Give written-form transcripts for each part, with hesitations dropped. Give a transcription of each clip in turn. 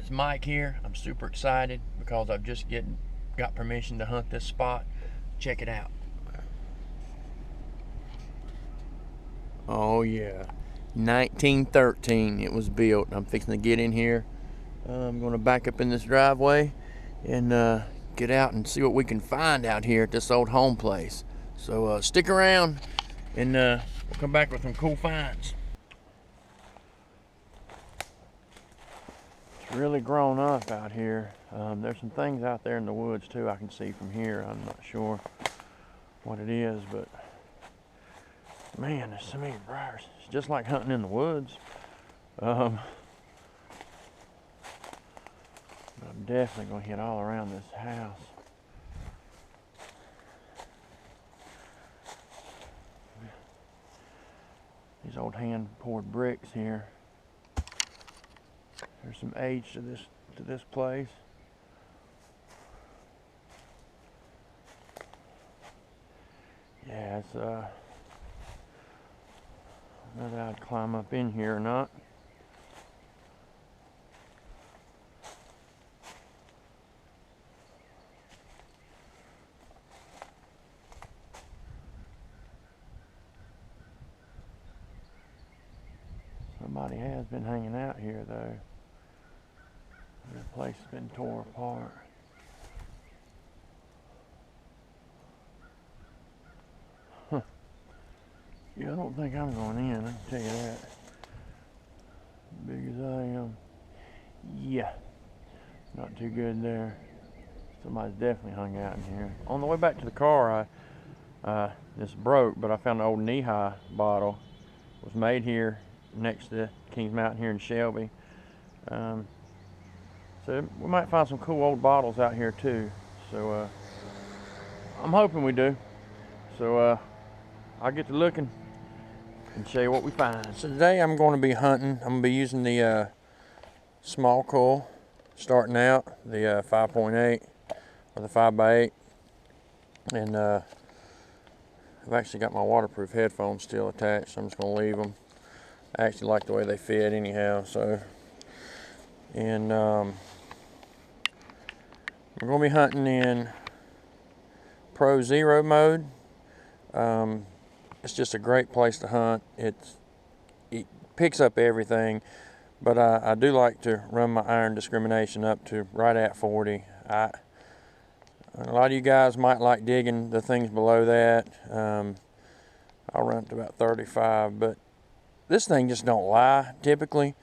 It's Mike here. I'm super excited because I've just got permission to hunt this spot. Check it out. Oh yeah, 1913 it was built. I'm fixing to get in here. I'm going to back up in this driveway and get out and see what we can find out here at this old home place. So stick around and we'll come back with some cool finds. It's really grown up out here. There's some things out there in the woods too I can see from here. I'm not sure what it is, but man, there's so many briars. It's just like hunting in the woods. I'm definitely gonna hit all around this house. These old hand-poured bricks here. There's some age to this place. Yeah, it's whether I'd climb up in here or not. Somebody has been hanging out here though. The place has been torn apart. Huh. Yeah, I don't think I'm going in, I can tell you that. Big as I am. Yeah, not too good there. Somebody's definitely hung out in here. On the way back to the car, this broke, but I found an old knee-high bottle. It was made here next to Kings Mountain here in Shelby. So we might find some cool old bottles out here too. So I'm hoping we do. So I'll get to looking and show you what we find. So today I'm going to be hunting. I'm going to be using the small coil starting out, the 5.8 or the 5x8. And I've actually got my waterproof headphones still attached, so I'm just going to leave them. I actually like the way they fit anyhow. So, and we're going to be hunting in Pro Zero mode. It's just a great place to hunt. It picks up everything, but I do like to run my iron discrimination up to right at 40. A lot of you guys might like digging the things below that. I'll run it to about 35, but this thing just don't lie typically.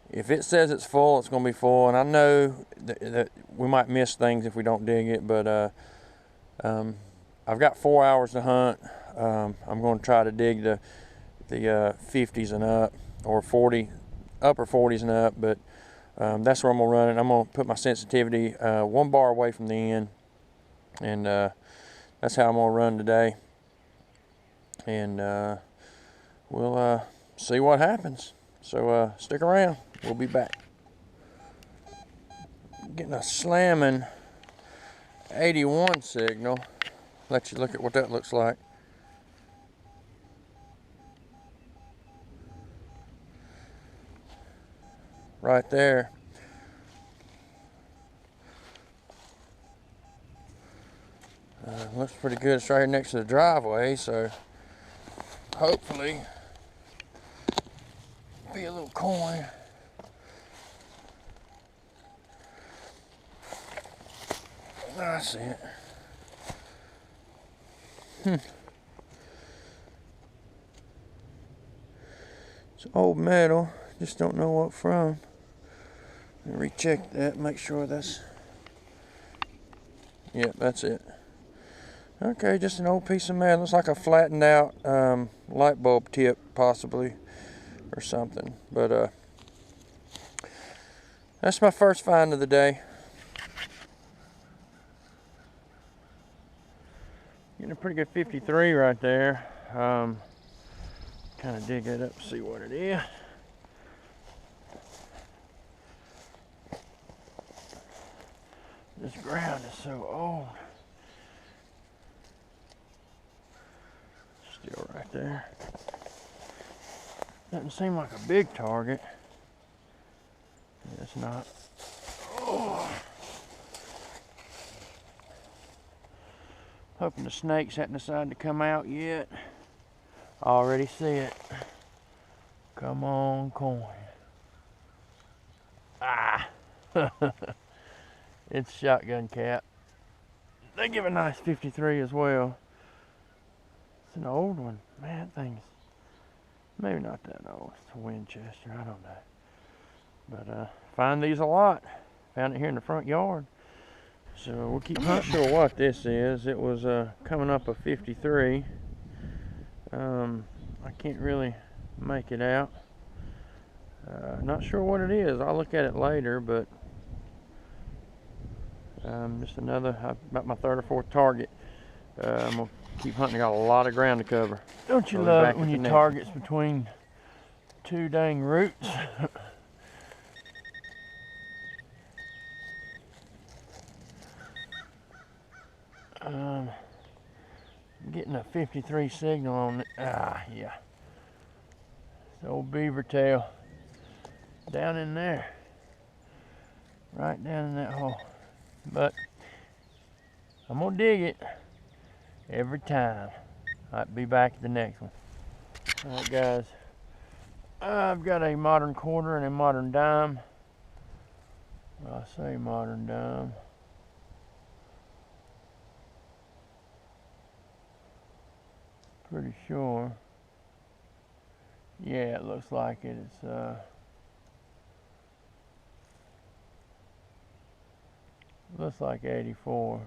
If it says it's full, it's going to be full, and I know that we might miss things if we don't dig it, but I've got 4 hours to hunt. I'm going to try to dig the 50s and up, or upper 40s and up, but that's where I'm going to run it. I'm going to put my sensitivity 1 bar away from the end, and that's how I'm going to run today, and we'll see what happens. So stick around. We'll be back. Getting a slamming 81 signal. Let you look at what that looks like. Right there. Looks pretty good. It's right here next to the driveway, so hopefully be a little coin. I see it. It's old metal, just don't know what from. Recheck that, make sure that's, yep, that's it. Okay, just an old piece of metal. Looks like a flattened out light bulb tip possibly, or something. But that's my first find of the day. Getting a pretty good 53 right there. Kind of dig it up and see what it is. This ground is so old. Still right there. Doesn't seem like a big target. It's not. Hoping the snakes hadn't decided to come out yet. Already see it. Come on, coin. Ah! It's shotgun cap. They give a nice 53 as well. It's an old one. Man, that thing's maybe not that old. It's a Winchester, I don't know. But find these a lot. Found it here in the front yard. So we'll keep hunting. I'm not sure what this is. It was coming up a 53. I can't really make it out. Not sure what it is. I'll look at it later, but just another, about my third or fourth target. I'm gonna keep hunting. Got a lot of ground to cover. Don't you love it when your target's between two dang roots? Getting a 53 signal on it. Ah, yeah. It's the old beaver tail. Down in there. Right down in that hole. But I'm gonna dig it every time. I'll be back at the next one. Alright guys, I've got a modern quarter and a modern dime. Well, I say modern dime. Pretty sure. Yeah, it looks like it. It's looks like 84.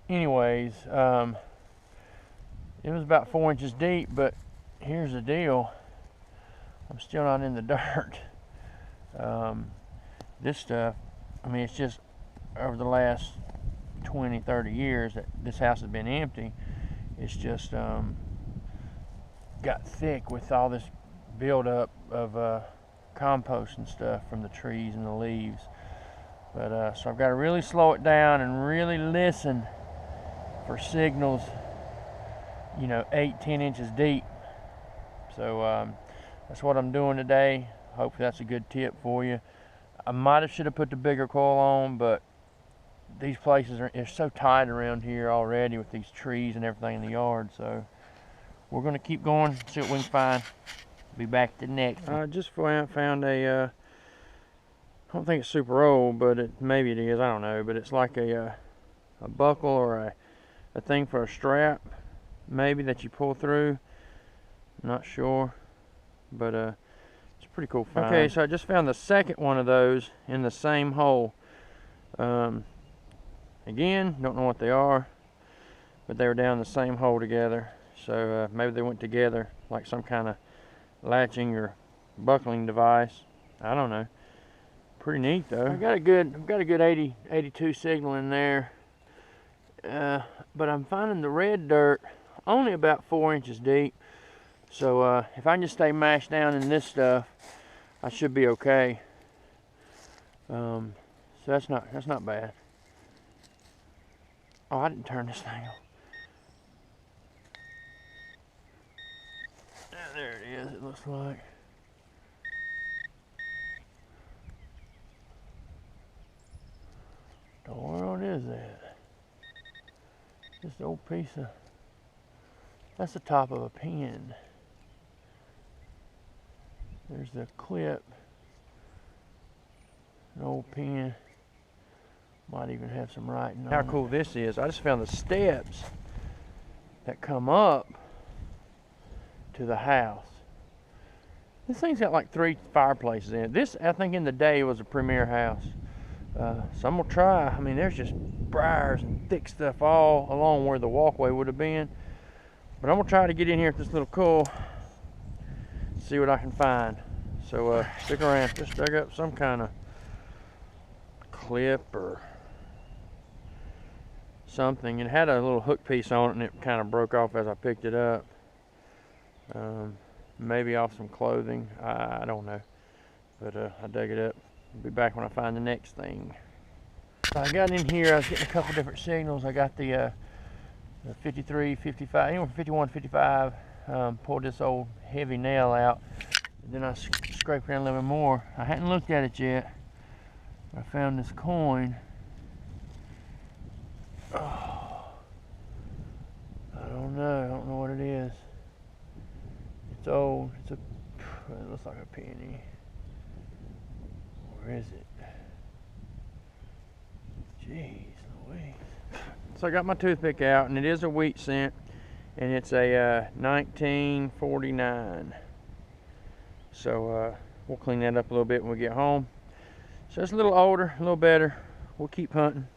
Anyways, it was about 4 inches deep, but here's the deal. I'm still not in the dirt. This stuff, I mean, it's just over the last 20, 30 years that this house has been empty. It's just got thick with all this buildup of compost and stuff from the trees and the leaves. But so I've got to really slow it down and really listen for signals, you know, 8-10 inches deep. So that's what I'm doing today. Hopefully that's a good tip for you. I might have should have put the bigger coil on, but these places are so tight around here already with these trees and everything in the yard. So we're going to keep going, see what we can find. Be back to the next one. I just found a, I don't think it's super old, but maybe it is, I don't know. But it's like a buckle or a thing for a strap, maybe, that you pull through. I'm not sure, but it's a pretty cool find. Okay, so I just found the second one of those in the same hole. Again, don't know what they are, but they were down in the same hole together. So maybe they went together like some kind of latching or buckling device. I don't know. Pretty neat though. I've got a good 80, 82 signal in there. But I'm finding the red dirt only about 4 inches deep. So if I can just stay mashed down in this stuff, I should be okay. So that's not bad. Oh, I didn't turn this thing on. There it is, it looks like. The world is that? Just an old piece of, that's the top of a pen. There's the clip. An old pen. Might even have some writing on it. How cool this is. I just found the steps that come up to the house. This thing's got like 3 fireplaces in it. This, I think, in the day was a premier house. So I'm gonna try. I mean, there's just briars and thick stuff all along where the walkway would have been. But I'm gonna try to get in here with this little coil, see what I can find. So stick around. Just dug up some kind of clip or something. It had a little hook piece on it and it kind of broke off as I picked it up. Maybe off some clothing, I don't know, but I dug it up. I'll be back when I find the next thing. So I got in here, I was getting a couple different signals. I got the 53, 55, anywhere from 51 to 55, pulled this old heavy nail out, and then I scraped around a little bit more. I hadn't looked at it yet. I found this coin. Oh, I don't know. I don't know what it is. It's old. It looks like a penny. Where is it? Jeez Louise. So I got my toothpick out, and it is a wheat cent, and it's a 1949. So we'll clean that up a little bit when we get home. So it's a little older, a little better. We'll keep hunting,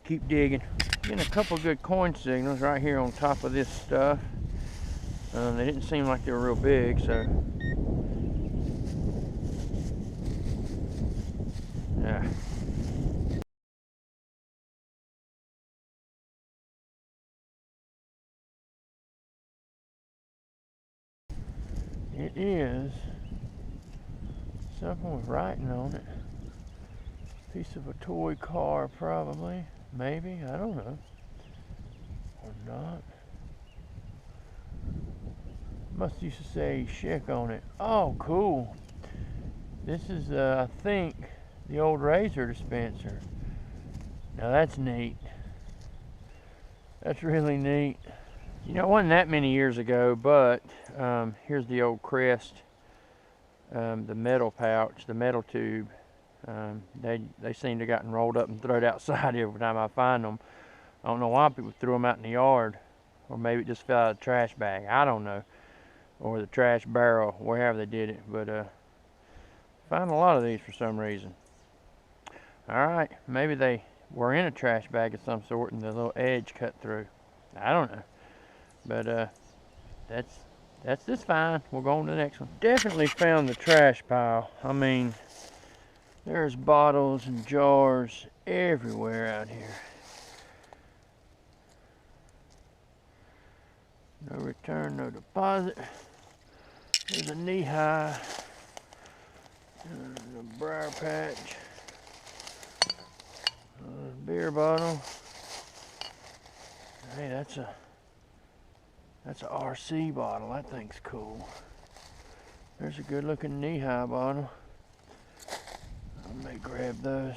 keep digging. Getting a couple good coin signals right here on top of this stuff. They didn't seem like they were real big, so yeah. It is something with writing on it. Piece of a toy car, probably. Maybe, I don't know. Or not. Must used to say Schick on it. Oh, cool. This is, I think, the old razor dispenser. Now that's neat. That's really neat. You know, it wasn't that many years ago, but here's the old crest, the metal pouch, the metal tube. They seem to have gotten rolled up and thrown outside every time I find them. I don't know why people threw them out in the yard, or maybe it just fell out of the trash bag. I don't know, or the trash barrel, wherever they did it. But find a lot of these for some reason. All right, maybe they were in a trash bag of some sort, and the little edge cut through. I don't know, but that's just fine. We'll go on to the next one. Definitely found the trash pile. I mean, there's bottles and jars everywhere out here. No return, no deposit. There's a knee-high. A briar patch. A beer bottle. Hey, that's a RC bottle. That thing's cool. There's a good-looking knee-high bottle. I may grab those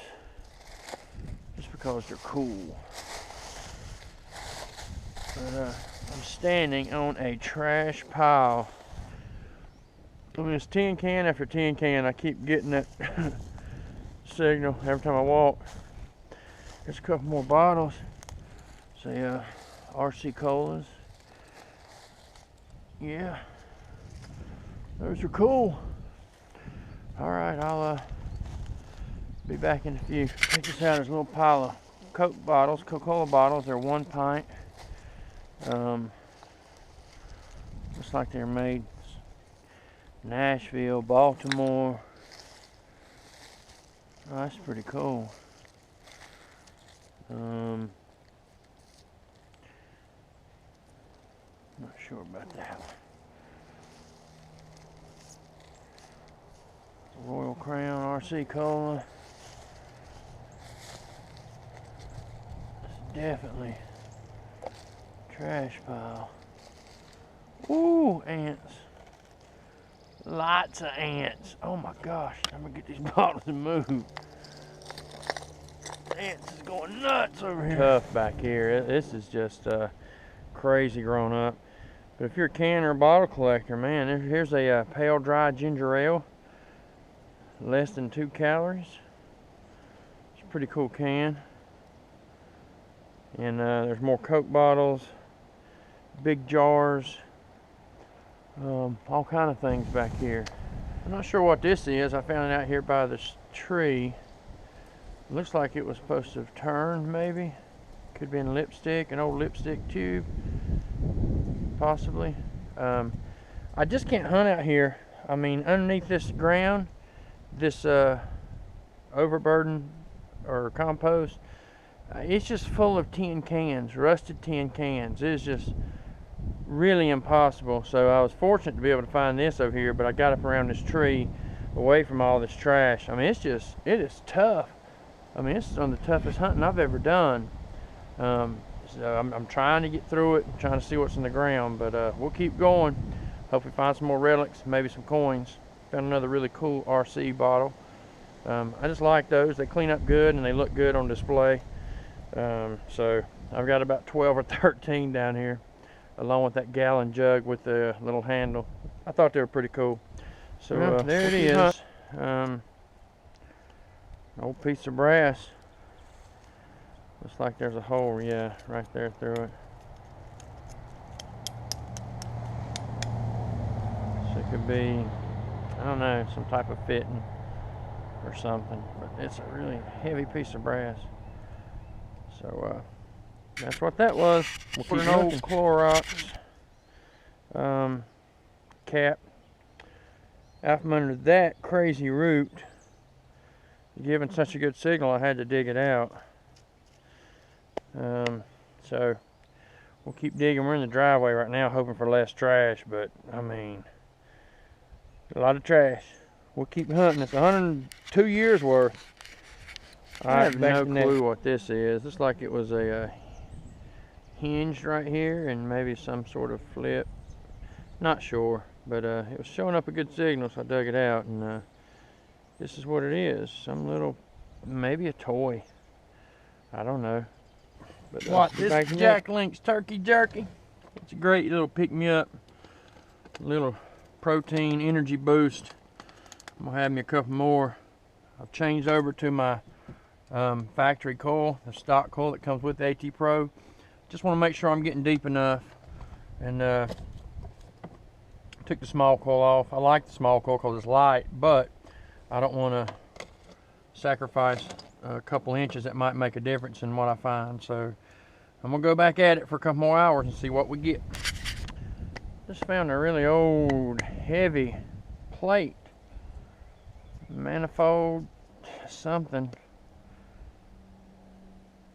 just because they're cool. But I'm standing on a trash pile. I mean, it's tin can after tin can. I keep getting that signal every time I walk. There's a couple more bottles. Say RC Colas. Yeah, those are cool. All right, I'll be back in a few. Check this out. There's a little pile of Coke bottles, Coca-Cola bottles. They're 1 pint. Looks like they're made Nashville, Baltimore. Oh, that's pretty cool. Not sure about that one. Royal Crown RC Cola. It's definitely trash pile. Ooh, ants. Lots of ants. Oh my gosh, I'm gonna get these bottles and move. Ants is going nuts over here. Tough back here. This is just crazy grown up. But if you're a can or a bottle collector, man, here's a pale dry ginger ale. Less than 2 calories. It's a pretty cool can. And there's more Coke bottles, big jars, all kind of things back here. I'm not sure what this is. I found it out here by this tree. It looks like it was supposed to have turned, maybe. Could be in lipstick, an old lipstick tube, possibly. I just can't hunt out here. I mean, underneath this ground, this overburden or compost, it's just full of tin cans, rusted tin cans. It's just really impossible. So I was fortunate to be able to find this over here, but I got up around this tree away from all this trash. I mean, it is tough. I mean, it's some of the toughest hunting I've ever done. So I'm trying to get through it, trying to see what's in the ground, but we'll keep going. Hope we find some more relics, maybe some coins. Found another really cool RC bottle. I just like those. They clean up good and they look good on display. So I've got about 12 or 13 down here, along with that gallon jug with the little handle. I thought they were pretty cool. So there it is. Old piece of brass. Looks like there's a hole, yeah, right there through it. So it could be, I don't know, some type of fitting or something, but it's a really heavy piece of brass. So that's what that was. We'll put an old Clorox cap out from under that crazy root. Given such a good signal, I had to dig it out. So we'll keep digging. We're in the driveway right now, hoping for less trash, but I mean, a lot of trash. We'll keep hunting. It's 102 years worth. I have no clue what this is. Looks like it was a hinge right here and maybe some sort of flip. Not sure, but it was showing up a good signal, so I dug it out, and this is what it is. Some little, maybe a toy. I don't know. But what, this is Jack Link's turkey jerky. It's a great little pick-me-up, little protein energy boost. I'm gonna have me a couple more. I've changed over to my factory coil, the stock coil that comes with the AT Pro. Just want to make sure I'm getting deep enough, and took the small coil off. I like the small coil because it's light, but I don't want to sacrifice a couple inches that might make a difference in what I find. So I'm gonna go back at it for a couple more hours and see what we get. Just found a really old, heavy plate, manifold, something.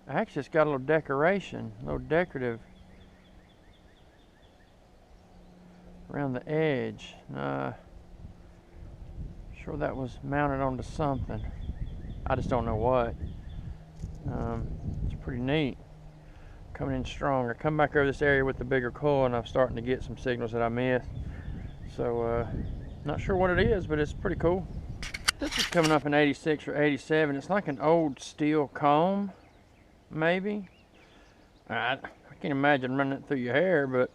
Actually, it's got a little decoration, a little decorative around the edge. Sure that was mounted onto something. I just don't know what. It's pretty neat. Coming in strong. I come back over this area with the bigger coil, and I'm starting to get some signals that I missed. So, not sure what it is, but it's pretty cool. This is coming up in 86 or 87. It's like an old steel comb, maybe. I can't imagine running it through your hair, but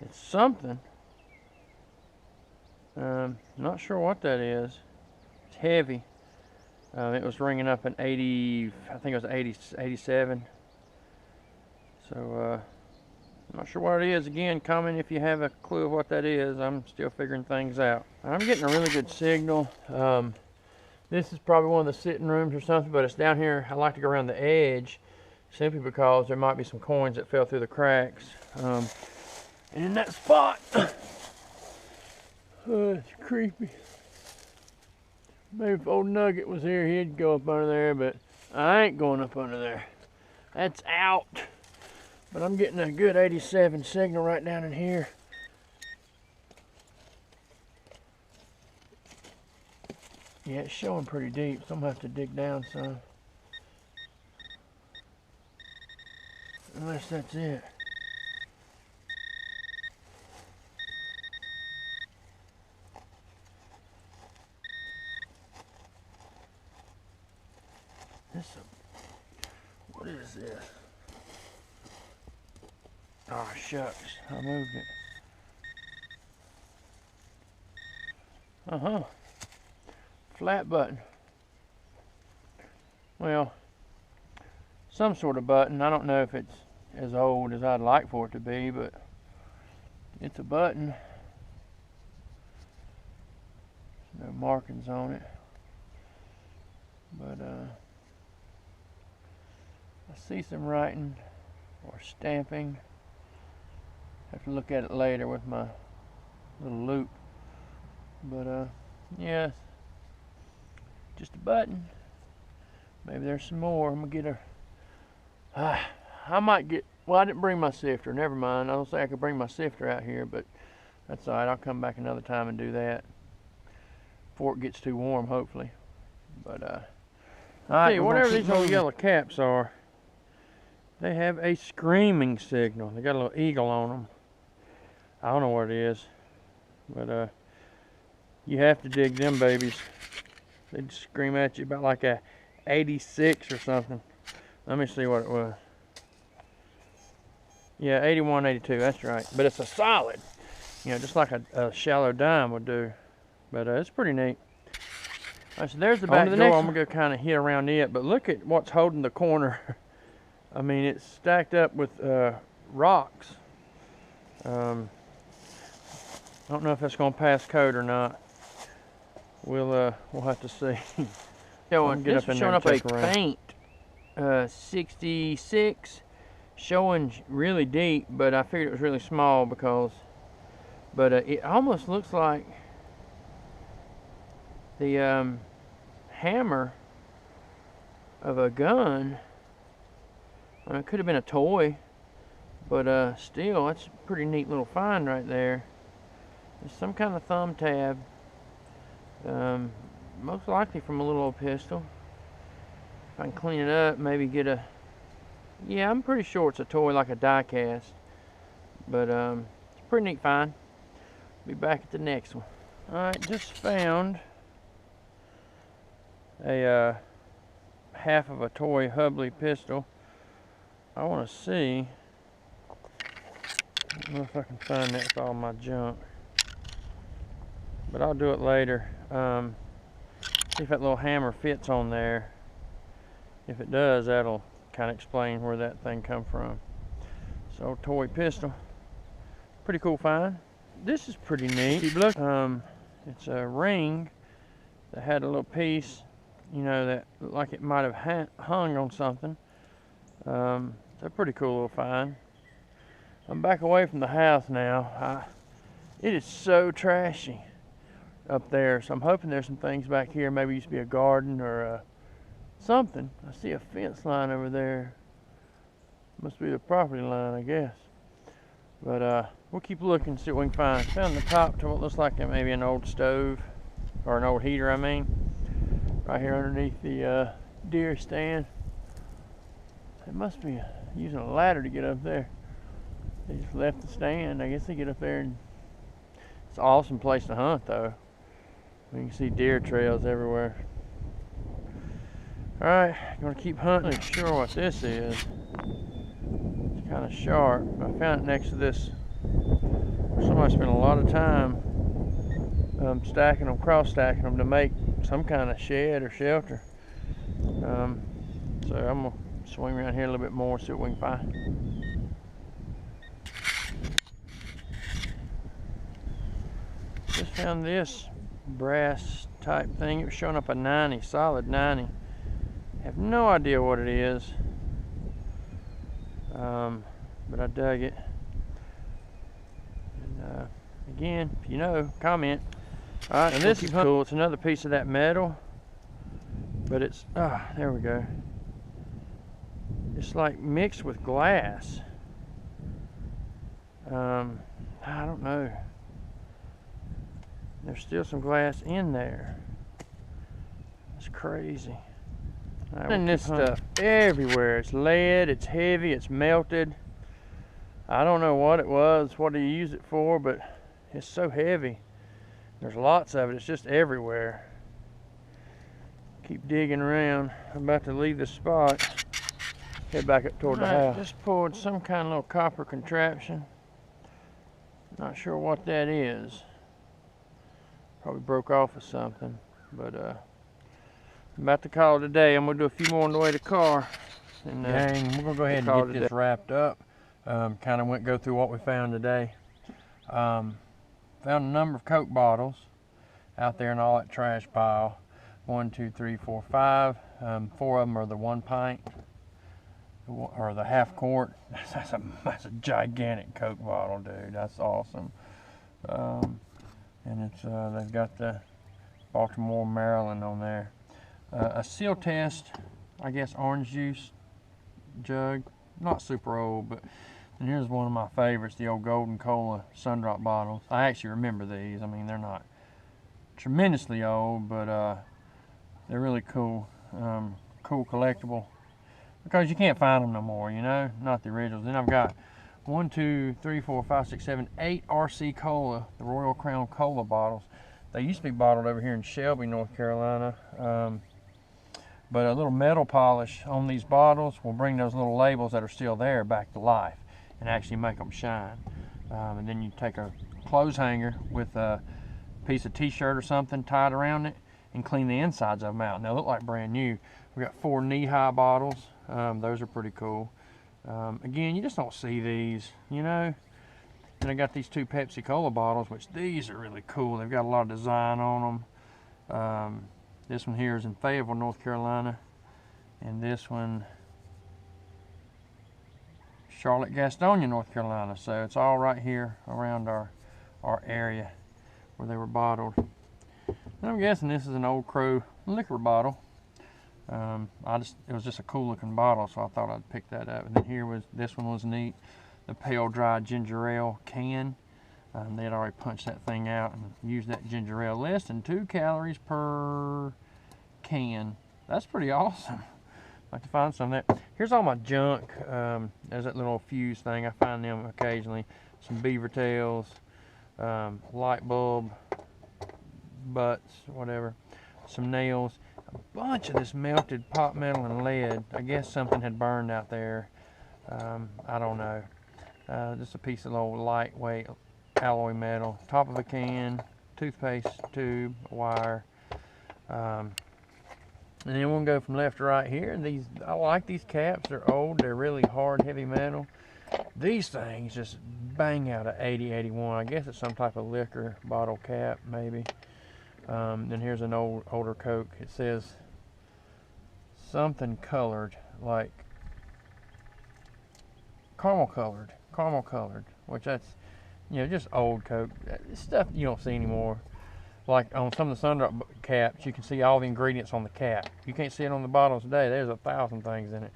it's something. Not sure what that is. It's heavy. It was ringing up in 80, I think it was 80, 87. So, I'm not sure what it is. Again, comment if you have a clue of what that is. I'm still figuring things out. I'm getting a really good signal. This is probably one of the sitting rooms or something, but it's down here. I like to go around the edge simply because there might be some coins that fell through the cracks. And in that spot, it's creepy. Maybe if old Nugget was here, he'd go up under there, but I ain't going up under there. That's out. But I'm getting a good 87 signal right down in here. Yeah, it's showing pretty deep, so I'm gonna have to dig down some. Unless that's it. What is this? Oh shucks, I moved it. Flat button. Well, some sort of button. I don't know if it's as old as I'd like for it to be, but it's a button. No markings on it. But I see some writing or stamping. Have to look at it later with my little loop. But yeah, just a button. Maybe there's some more. I'm gonna get a. I might get. Well, I didn't bring my sifter. Never mind. I don't think I could bring my sifter out here, but that's all right. I'll come back another time and do that before it gets too warm, hopefully. But all right, hey, whatever these little yellow caps are, they have a screaming signal. They got a little eagle on them. I don't know what it is, but you have to dig them babies. They just scream at you about like a 86 or something. Let me see what it was. Yeah, 81, 82, that's right. But it's a solid, you know, just like a shallow dime would do. But it's pretty neat. All right, so there's the back door. I'm gonna go kind of hit around it, but look at what's holding the corner. I mean, it's stacked up with rocks. I don't know if that's gonna pass code or not. We'll have to see. This is showing up a faint 66, showing really deep, but I figured it was really small because, but it almost looks like the hammer of a gun. I mean, it could have been a toy, but still, that's a pretty neat little find right there. It's some kind of thumb tab, most likely from a little old pistol. If I can clean it up, maybe get a, yeah, I'm pretty sure it's a toy, like a die cast, but it's a pretty neat find. Be back at the next one. All right, just found a half of a toy Hubley pistol. I want to see, I don't know if I can find that with all my junk, but I'll do it later. See if that little hammer fits on there. If it does, that'll kind of explain where that thing come from. So, toy pistol, pretty cool find. This is pretty neat. Keep looking. It's a ring that had a little piece, you know, that looked like it might have hung on something. It's a pretty cool little find. I'm back away from the house now. It is so trashy up there, so I'm hoping there's some things back here. Maybe it used to be a garden or something. I see a fence line over there. Must be the property line, I guess. But we'll keep looking, see what we can find. Found the top to what looks like maybe an old stove, or an old heater, I mean. Right here underneath the deer stand. It must be using a ladder to get up there. They just left the stand. I guess they get up there, and it's an awesome place to hunt, though. You can see deer trails everywhere. All right, gonna keep hunting. Not sure what this is. It's kind of sharp. I found it next to this. Somebody spent a lot of time stacking them, cross stacking them to make some kind of shed or shelter. So I'm gonna swing around here a little bit more, see what we can find. Just found this brass type thing. It was showing up a 90, solid 90. Have no idea what it is, but I dug it. And again, if you know, comment. All right, and this is cool. It's another piece of that metal, but it's, there we go. It's like mixed with glass. I don't know. There's still some glass in there. It's crazy. And this stuff everywhere. It's lead, it's heavy, it's melted. I don't know what it was, what do you use it for, but it's so heavy. There's lots of it, it's just everywhere. Keep digging around. I'm about to leave this spot. Head back up toward the house. Just pulled some kind of little copper contraption. Not sure what that is. Probably broke off of something, but I'm about to call it a day. I'm gonna do a few more on the way to the car. And gang, we're gonna go ahead and get this wrapped up. Kind of go through what we found today. Found a number of Coke bottles out there in all that trash pile. 1, 2, 3, 4, 5. 4 of them are the 1 pint or the half quart. That's a gigantic Coke bottle, dude. That's awesome. And it's they've got the Baltimore, Maryland on there. A seal test, I guess, orange juice jug. Not super old, but and here's one of my favorites, the old Golden Cola Sundrop bottles. I actually remember these. I mean, they're not tremendously old, but they're really cool. Cool collectible, because you can't find them no more, you know, not the originals. Then I've got 1, 2, 3, 4, 5, 6, 7, 8 RC Cola, the Royal Crown Cola bottles. They used to be bottled over here in Shelby, North Carolina, But a little metal polish on these bottles will bring those little labels that are still there back to life and actually make them shine. And then you take a clothes hanger with a piece of t-shirt or something tied around it and clean the insides of them out, and they look like brand new. We got 4 knee-high bottles. Those are pretty cool. Again, you just don't see these, you know. And I got these 2 Pepsi Cola bottles, which these are really cool. They've got a lot of design on them. This one here is in Fayetteville, North Carolina, and this one Charlotte, Gastonia, North Carolina. So it's all right here around our area where they were bottled. And I'm guessing this is an Old Crow liquor bottle. It was just a cool looking bottle, so I thought I'd pick that up. And then this one was neat, the pale dry ginger ale can. They had already punched that thing out and used that ginger ale. Less than 2 calories per can. That's pretty awesome. I'd like to find some of that. Here's all my junk. There's that little fuse thing. I find them occasionally. Some beaver tails, light bulb butts, whatever. Some nails. A bunch of this melted pot metal and lead. I guess something had burned out there. I don't know. Just a piece of old lightweight alloy metal. Top of a can, toothpaste tube, wire. And then we'll go from left to right here. I like these caps. They're old. They're really hard, heavy metal. These things just bang out at 80, 81. I guess it's some type of liquor bottle cap, maybe. Then here's an older Coke. It says something colored, like caramel colored, which that's, you know, just old Coke. It's stuff you don't see anymore. Like on some of the Sundrop caps, you can see all the ingredients on the cap. You can't see it on the bottles today. There's 1,000 things in it.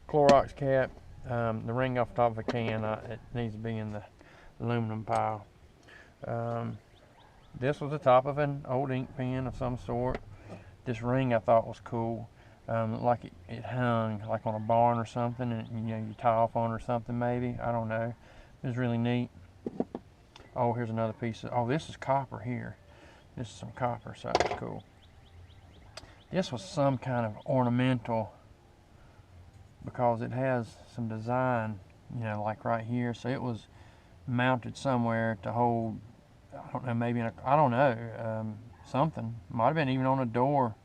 Clorox cap, the ring off the top of a can, it needs to be in the aluminum pile. This was the top of an old ink pen of some sort. This ring I thought was cool. Like it hung like on a barn or something, and you know, you tie off on or something maybe. I don't know. It was really neat. Oh, here's another piece of, this is copper here. This is some copper, so that's cool. This was some kind of ornamental, because it has some design, you know, like right here. So it was mounted somewhere to hold, I don't know, maybe I don't know, something. Might have been even on a door.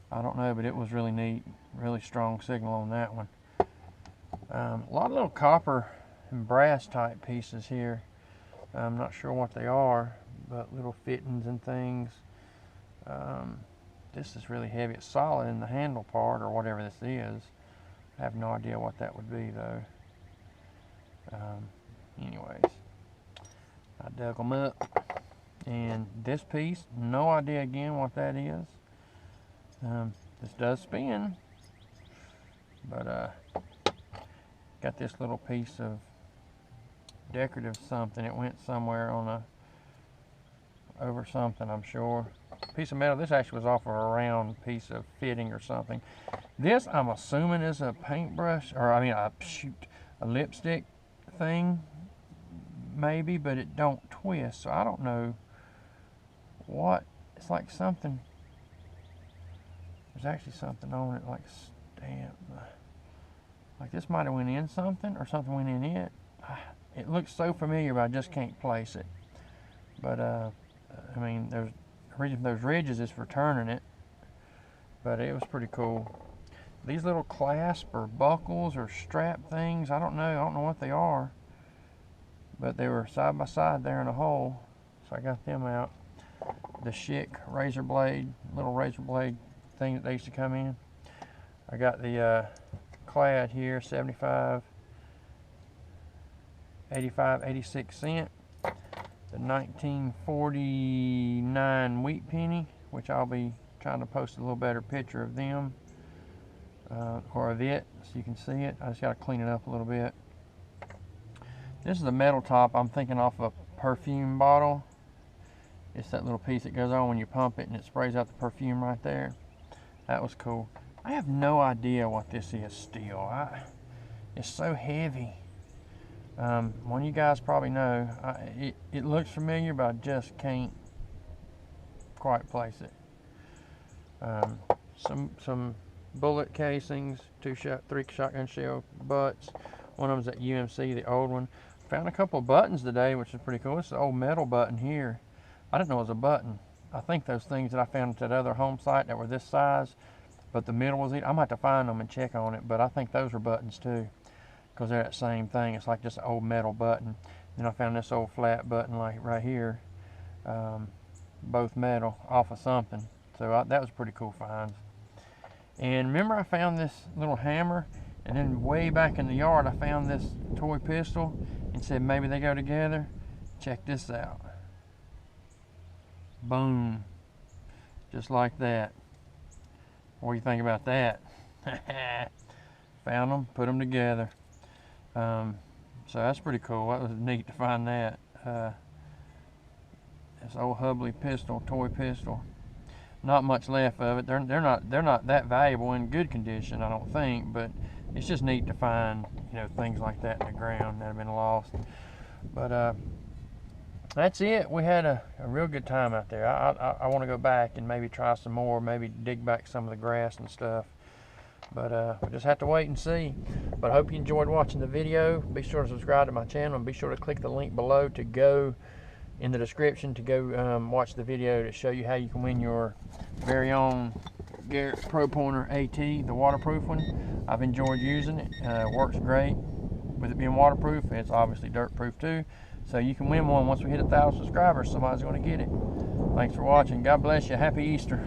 I don't know, but it was really neat. Really strong signal on that one. A lot of little copper and brass type pieces here. I'm not sure what they are, but little fittings and things. This is really heavy. It's solid in the handle part, or whatever this is. I have no idea what that would be, though. Anyways, I dug them up. And this piece, no idea again what that is. This does spin, but got this little piece of decorative something. It went somewhere on over something, I'm sure. Piece of metal. This actually was off of a round piece of fitting or something. This, I'm assuming, is a paintbrush, or I mean, a lipstick thing, maybe, but it don't twist, so I don't know what. It's like something. There's actually something on it, like stamp. Like this might have went in something, or something went in it. It looks so familiar, but I just can't place it. But I mean, the reason for those ridges is for turning it. But it was pretty cool. These little clasp or buckles or strap things, I don't know what they are. But they were side by side there in a hole, so I got them out. The Schick razor blade, little razor blade thing that they used to come in. I got the clad here, 75, 85, 86 cent. The 1949 wheat penny, which I'll be trying to post a little better picture of them, or of it, so you can see it. I just got to clean it up a little bit. This is a metal top. I'm thinking off a perfume bottle. It's that little piece that goes on when you pump it and it sprays out the perfume right there. That was cool. I have no idea what this is still. It's so heavy. One of you guys probably know. It looks familiar, but I just can't quite place it. Some bullet casings, 3 shotgun shell butts. One of them's at UMC, the old one. Found a couple of buttons today, which is pretty cool. It's an old metal button here. I didn't know it was a button. I think those things that I found at that other home site that were this middle but the middle was it. I might have to find them and check on it, but I think those were buttons too, because they're that same thing. It's like just an old metal button. Then I found this old flat button like right here, both metal, off of something. So that was a pretty cool find. And remember, I found this little hammer, and then way back in the yard I found this toy pistol and said maybe they go together. Check this out. Boom. Just like that. What do you think about that? Found them, put them together. So that's pretty cool. That was neat to find that. This old Hubley pistol, toy pistol. Not much left of it. They're not that valuable in good condition, I don't think, but it's just neat to find, you know, things like that in the ground that have been lost. But that's it. We had a real good time out there. I want to go back and maybe try some more, maybe dig back some of the grass and stuff. But we just have to wait and see. But I hope you enjoyed watching the video. Be sure to subscribe to my channel, and be sure to click the link below to go in the description to go watch the video to show you how you can win your very own Garrett Pro Pointer AT, the waterproof one. I've enjoyed using it. Works great. With it being waterproof, it's obviously dirt proof too. So you can win one once we hit 1,000 subscribers. Somebody's going to get it. Thanks for watching. God bless you. Happy Easter.